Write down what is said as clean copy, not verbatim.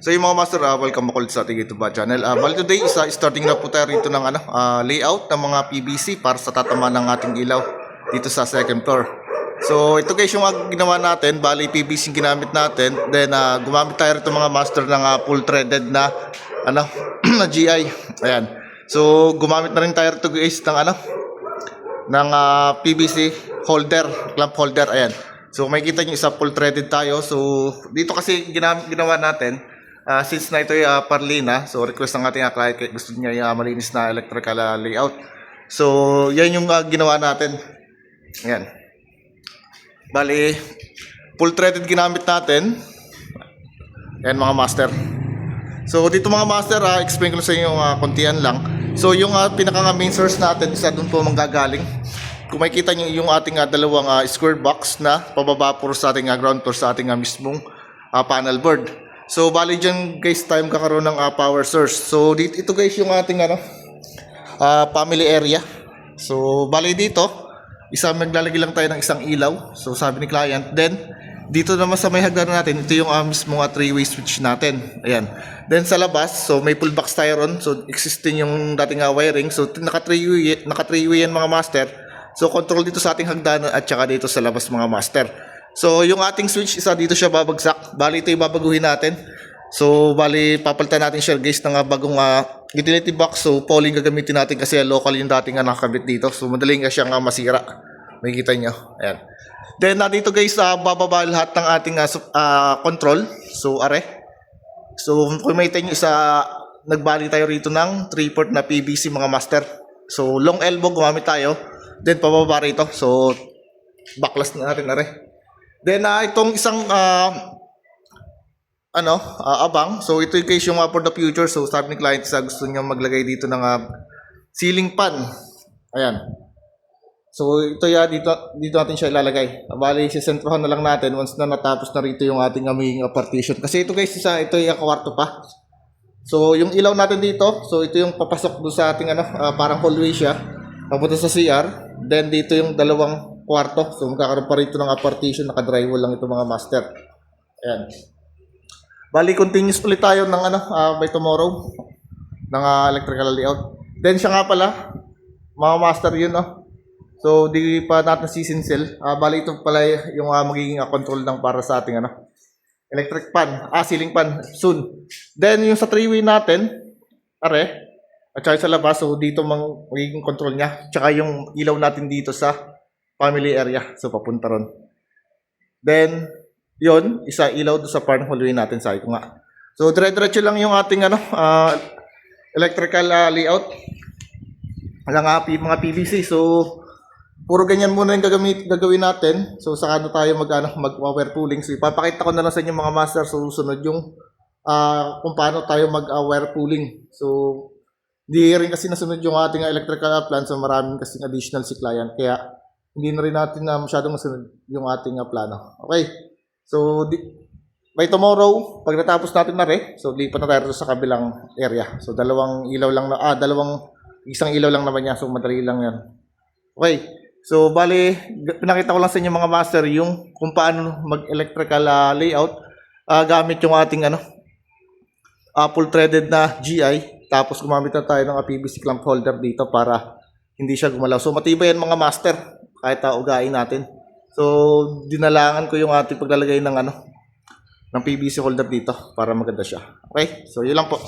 So yung mga master, welcome ako ulit sa ating YouTube channel. Bali today, starting na po tayo rito ng layout ng mga PVC para sa tatama ng ating ilaw dito sa second floor. So ito guys yung ginawa natin, bali PVC ginamit natin. Then gumamit tayo rito mga master ng full threaded na na GI. Ayan. So gumamit na rin tayo rito guys ng PVC holder, clamp holder. Ayan. So makikita nyo isa full threaded tayo. So dito kasi ginawa natin since na ito ay parlina. So request ng ating client gusto niya yung malinis na electrical layout. So yan yung ginawa natin. Ayan. Bali full threaded ginamit natin. Ayan mga master. So dito mga master, explain ko sa inyo kontian lang. So yung pinaka main source natin isa doon po manggagaling. Kung makikita nyo yung ating dalawang square box na pababa puro sa ating ground floor sa ating mismong panel board. So bali dyan guys tayo kakaroon ng power source. So dito, ito guys yung ating family area. So bali dito maglalagay lang tayo ng isang ilaw. So sabi ni client. Then dito naman sa may hagdan natin, ito yung mismong three-way switch natin. Ayan. Then sa labas, so may pull box tayo ron. So existing yung dating wiring. So naka three-way yan mga master. So control dito sa ating hagdanan at saka dito sa labas mga master. So yung ating switch isa dito siya babagsak. Bali ito ibabaguhin natin. So bali papalitan natin siya guys ng bagong utility box. So polling gagamitin natin kasi local yung dating nakakabit dito. So madaling siyang masira. Makikita nyo. Ayan. Then dito guys bababa lahat ng ating control. So are. So kung may tayo isa nagbali tayo rito ng 3-port na PVC mga master. So long elbow gumamit tayo. Then pababa rito. So backlash na natin are. Then itong isang abang. So ito yung case yung for the future. So sabi ni client gusto niya maglagay dito ng ceiling fan. Ayan. So ito dito natin siya ilalagay. Bali sisentrohan na lang natin once na natapos na rito yung ating aming partition. Kasi ito guys ito yung kwarto pa. So yung ilaw natin dito. So ito yung papasok doon sa ating parang hallway siya. Papunta sa CR. Then dito yung dalawang kwarto. So magkakaroon pa rito ng partition. Naka-drywall lang ito mga master. Ayan. Bali continuous ulit tayo ng by tomorrow. Ng electrical layout. Then siya nga pala. Mga master yun So di pa natin sisinsil. Bali ito pala yung magiging control ng para sa ating electric fan. Ceiling fan soon. Then yung sa three-way natin. Are. At saka sa labas, so dito magiging control niya. Tsaka yung ilaw natin dito sa family area. So papunta ron. Then, yon isa ilaw doon sa parang hallway natin. Sabi ko nga. So dire-diretso lang yung ating electrical layout. Mga PVC. So, puro ganyan muna yung gagawin natin. So saka tayo mag-wire pulling. So ipapakita ko na lang sa inyo mga master. So susunod yung kung paano tayo mag-wire pulling. So, di rin kasi nasunod yung ating electrical plan. So maraming kasi additional si client. Kaya hindi na rin natin masyadong nasunod yung ating plano. Okay. So by tomorrow, pag natapos natin na rin, so lipat na tayo sa kabilang area. So isang ilaw lang naman niya. So madali lang yan. Okay. So bali, pinakita ko lang sa inyo mga master yung kung paano mag-electrical layout gamit yung ating full threaded na GI. Tapos gumamit na tayo ng PVC clamp holder dito para hindi siya gumalaw. So matibay yan mga master kahit ugain natin. So dinalangan ko yung ating paglalagay ng PVC holder dito para maganda siya. Okay? So yun lang po.